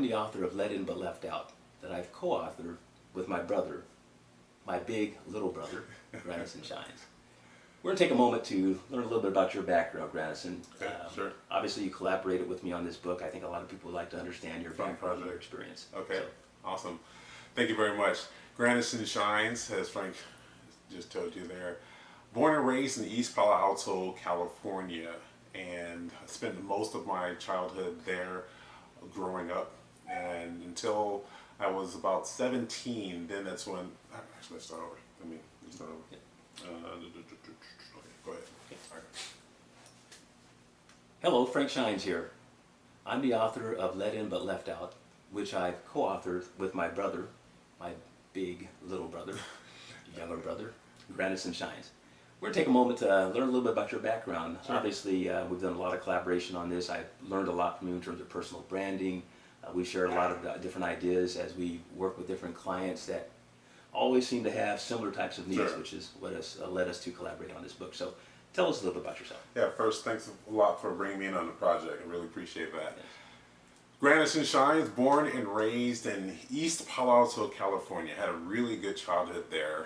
the author of Let In But Left Out, that I've co-authored with my brother, my big little brother, Granison Shines. We're going to take a moment to learn a little bit about your background, Granison. Okay, sure. Obviously, you collaborated with me on this book. I think a lot of people would like to understand your background and project. your experience. Okay, So, awesome. Thank you very much. Granison Shines, as Frank just told you there. Born and raised in East Palo Alto, California, and I spent most of my childhood there growing up. And until I was about 17, then that's when, actually let's start over. Let's start over. Yeah. Okay, go ahead. Okay. All right. Hello, Frank Shines here. I'm the author of Let In But Left Out, which I've co-authored with my brother, my big little brother, younger brother, Granison Shines. We're going to take a moment to learn a little bit about your background. Sure. Obviously, we've done a lot of collaboration on this. I've learned a lot from you in terms of personal branding. We've shared a lot of different ideas as we work with different clients that always seem to have similar types of needs, Sure. which is what has led us to collaborate on this book. So tell us a little bit about yourself. Yeah, first, thanks a lot for bringing me in on the project. I really appreciate that. Yes. Granison Shines, born and raised in East Palo Alto, California. Had a really good childhood there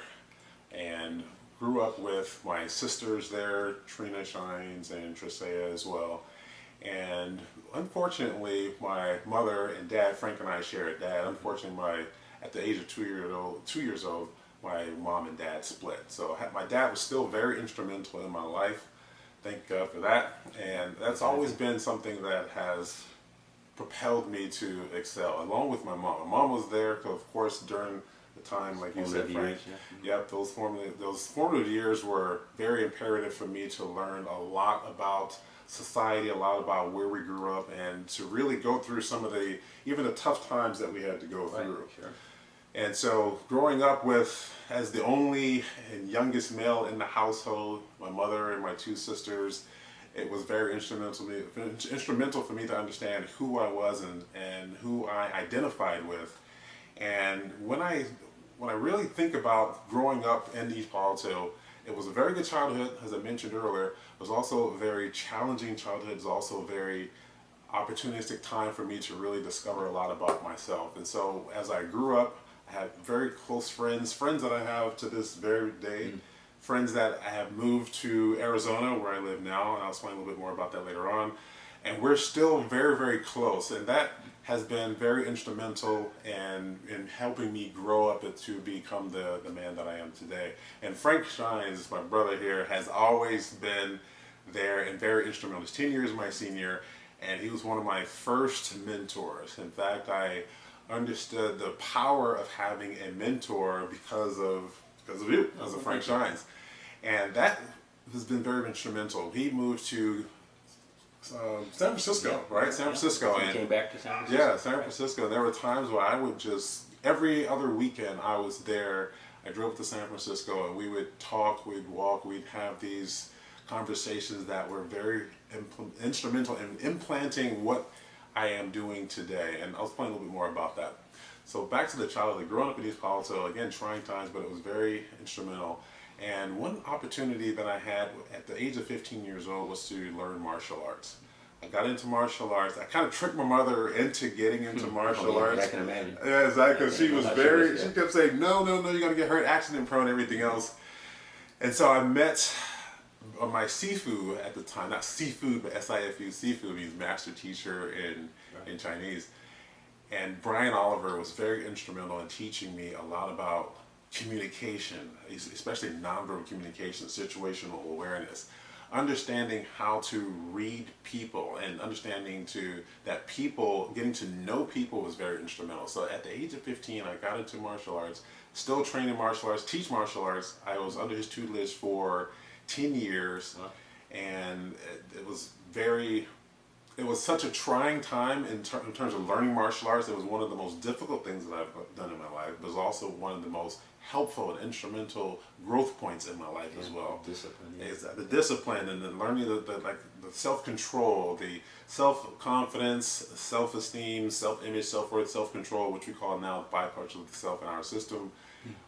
and grew up with my sisters there, Trina Shines and Trisea as well. And unfortunately, my mother and dad, Frank and I share a dad. Unfortunately, at the age of 2 years old, my mom and dad split. So my dad was still very instrumental in my life. Thank God for that. And that's always been something that has propelled me to excel, along with my mom. My mom was there, of course, during the time, like you said, Frank. Years, yeah. Yep, those formative years were very imperative for me to learn a lot about society, a lot about where we grew up, and to really go through some of even the tough times that we had to go Right, through. sure. And so growing up as the only and youngest male in the household, my mother and my two sisters, it was very instrumental for me to understand who I was and who I identified with. And when I really think about growing up in East Palo Alto, it was a very good childhood, as I mentioned earlier. It was also a very challenging childhood. It was also a very opportunistic time for me to really discover a lot about myself. And so as I grew up, I had very close friends that I have to this very day, friends that I have moved to Arizona, where I live now, and I'll explain a little bit more about that later on. And we're still very, very close, and that has been very instrumental in helping me grow up to become the man that I am today. And Frank Shines, my brother here, has always been there and very instrumental. He's 10 years my senior, and he was one of my first mentors. In fact, I understood the power of having a mentor because of you, because of Frank Shines. And that has been very instrumental. He moved to San Francisco, right? San Francisco. You And came back to San Francisco? yeah, San Francisco. There were times where I would every other weekend I was there. I drove to San Francisco and we would talk, we'd walk, we'd have these conversations that were very instrumental in implanting what I am doing today. And I'll explain a little bit more about that. So back to the childhood, growing up in East Palo Alto, again, trying times, but it was very instrumental. And one opportunity that I had at the age of 15 years old was to learn martial arts. I got into martial arts. I kind of tricked my mother into getting into martial arts. I can imagine. Yeah, exactly. Because she was she kept saying, no, you're going to get hurt, accident prone, everything else. And so I met my Sifu at the time, not seafood, but S-I-F-U, Sifu means master teacher in Chinese. And Brian Oliver was very instrumental in teaching me a lot about communication, especially nonverbal communication, situational awareness, understanding how to read people and understanding getting to know people was very instrumental. So at the age of 15, I got into martial arts, still training martial arts, teach martial arts. I was under his tutelage for 10 years, and it was such a trying time in terms of learning martial arts. It was one of the most difficult things that I've done in my life. It was also one of the most helpful and instrumental growth points in my life as well. Discipline. Yeah. Is the discipline and then learning the self-control, the self-confidence, self-esteem, self-image, self-worth, self-control, which we call now 5 parts of the self in our system,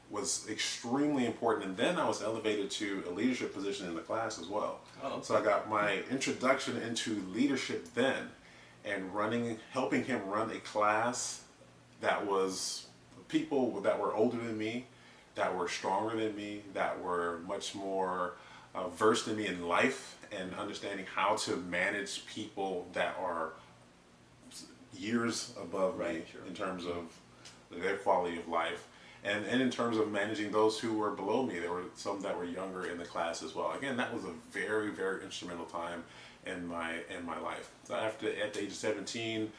was extremely important. And then I was elevated to a leadership position in the class as well. Oh, okay. So I got my introduction into leadership then. and helping him run a class that was people that were older than me, that were stronger than me, that were much more versed than me in life and understanding how to manage people that are years above me Right, sure. in terms of their quality of life. And in terms of managing those who were below me, there were some that were younger in the class as well. Again, that was a very, very instrumental time in my life. So at the age of 17,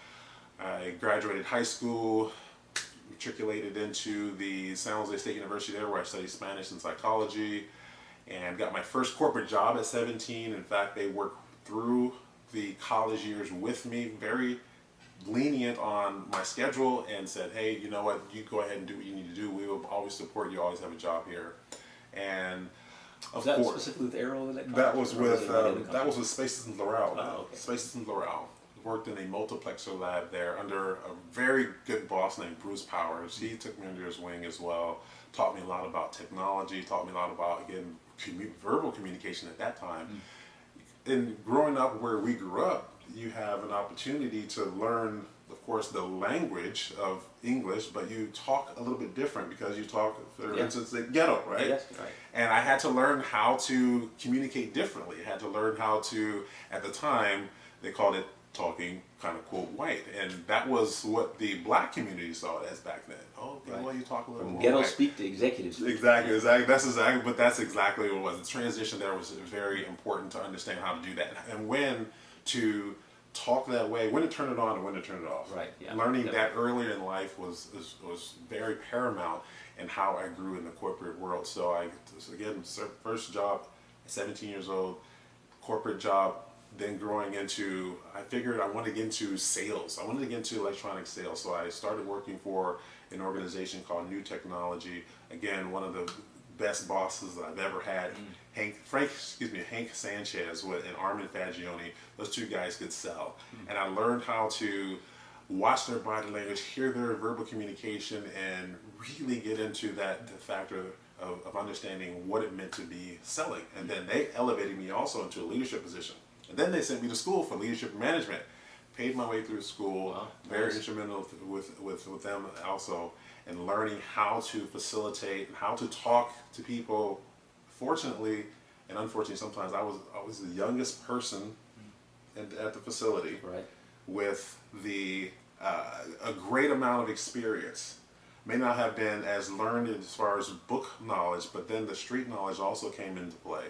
I graduated high school, matriculated into the San Jose State University there, where I studied Spanish and psychology, and got my first corporate job at 17. In fact, they worked through the college years with me, very lenient on my schedule, and said, hey, you know what, you go ahead and do what you need to do. We will always support you, always have a job here. And of Was that course, specifically with Aero Electronics? that was or with it another company? that was with Spaces in Laurel. Oh, okay. Spaces in Laurel. Worked in a multiplexer lab there under a very good boss named Bruce Powers. He took me under his wing as well. Taught me a lot about technology. Taught me a lot about, again, verbal communication at that time. In growing up where we grew up, you have an opportunity to learn, of course, the language of English, but you talk a little bit different because you talk, for instance, the ghetto, right? Yes, right. And I had to learn how to communicate differently. I had to learn how to, at the time, they called it talking kind of quote white, and that was what the black community saw it as back then. Oh, okay, Right. well, you talk a little From more ghetto white. speak to executives. Exactly. But that's exactly what it was. The transition there was very important to understand how to do that and when to talk that way, when to turn it on and when to turn it off. Right, yeah, Learning that definitely. earlier in life was very paramount in how I grew in the corporate world. So again, first job, 17 years old, corporate job. Then growing into, I figured I wanted to get into sales. I wanted to get into electronic sales. So I started working for an organization called New Technology. Again, one of the best bosses that I've ever had. Hank Sanchez and Armin Fagioni. Those two guys could sell. And I learned how to watch their body language, hear their verbal communication, and really get into the factor of understanding what it meant to be selling. And then they elevated me also into a leadership position. And then they sent me to school for leadership management. Paid my way through school. Wow, Very nice. instrumental with them also, and learning how to facilitate and how to talk to people. Fortunately and unfortunately, sometimes I was the youngest person at the facility, Right. with a great amount of experience. May not have been as learned as far as book knowledge, but then the street knowledge also came into play.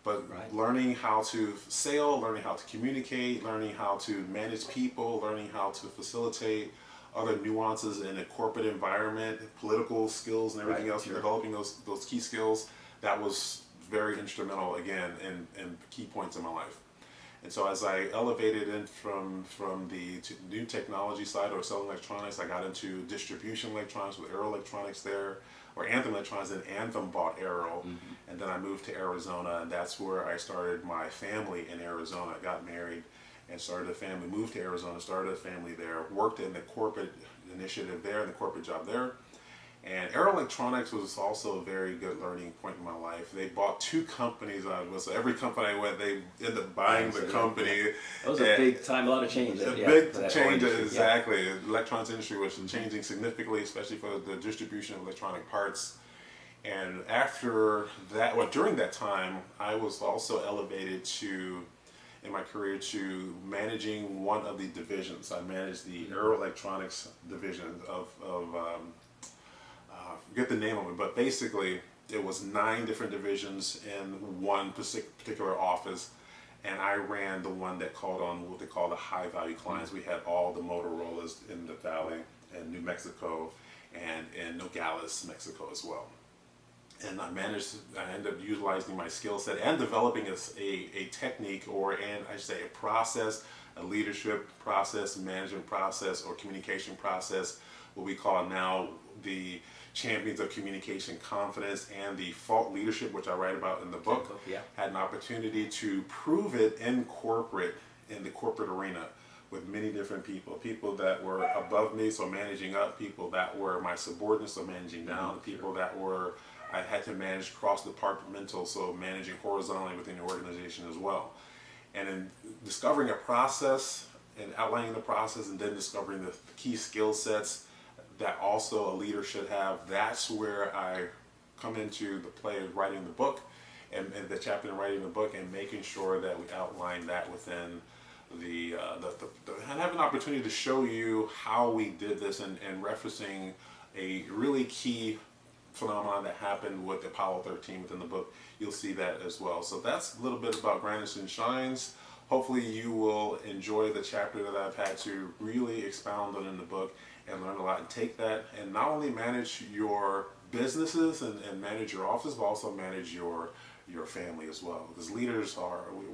But Right. learning how to sell, learning how to communicate, learning how to manage people, learning how to facilitate other nuances in a corporate environment, political skills and everything Right, else, sure. developing those key skills, that was very instrumental again in key points in my life. And so as I elevated in from the new technology side or selling electronics, I got into distribution electronics with Aero Electronics there, or Anthem Electronics, and Anthem bought Aero. And then I moved to Arizona, and that's where I started my family in Arizona. I got married and started a family, moved to Arizona, started a family there, worked in the corporate initiative there, in the corporate job there. And Aero Electronics was also a very good learning point in my life. They bought two companies out of us. So every company I went, they ended up buying the company. That was a big time, a lot of change. A yeah, big for that change, whole industry. exactly. The electronics industry was changing significantly, especially for the distribution of electronic parts. And after that, well, during that time, I was also elevated in my career to managing one of the divisions. I managed the Aero Electronics division of I forget the name of it, but basically it was 9 different divisions in one particular office, and I ran the one that called on what they call the high value clients. We had all the Motorola's in the Valley and New Mexico and in Nogales, Mexico as well. And I ended up utilizing my skill set and developing a technique, I should say a process, a leadership process, management process, or communication process, what we call now the champions of communication confidence and the thought leadership, which I write about in the book. Yeah. Had an opportunity to prove it in the corporate arena, with many different people that were above me, so managing up, people that were my subordinates, so managing down, people that were, I had to manage cross-departmental, so managing horizontally within the organization as well. And in discovering a process and outlining the process and then discovering the key skill sets that also a leader should have. That's where I come into the play of writing the book and the chapter in writing the book and making sure that we outline that within and have an opportunity to show you how we did this and referencing a really key phenomenon that happened with Apollo 13 within the book. You'll see that as well. So that's a little bit about Granison Shines. Hopefully you will enjoy the chapter that I've had to really expound on in the book and learn a lot and take that and not only manage your businesses and manage your office, but also manage your family as well. Because leaders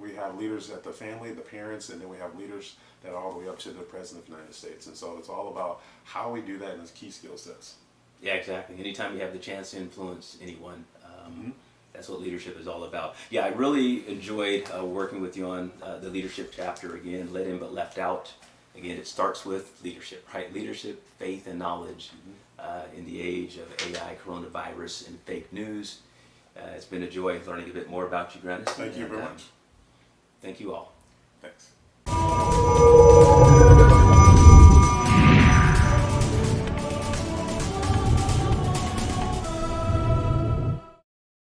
we have leaders at the family, the parents, and then we have leaders that are all the way up to the President of the United States. And so it's all about how we do that and its key skill sets. Yeah, exactly. Anytime you have the chance to influence anyone, that's what leadership is all about. Yeah, I really enjoyed working with you on the leadership chapter again, led in but left out. Again, it starts with leadership, right? Leadership, faith, and knowledge in the age of AI, coronavirus, and fake news. It's been a joy learning a bit more about you, Granison. Thank you very much. Thank you all. Thanks.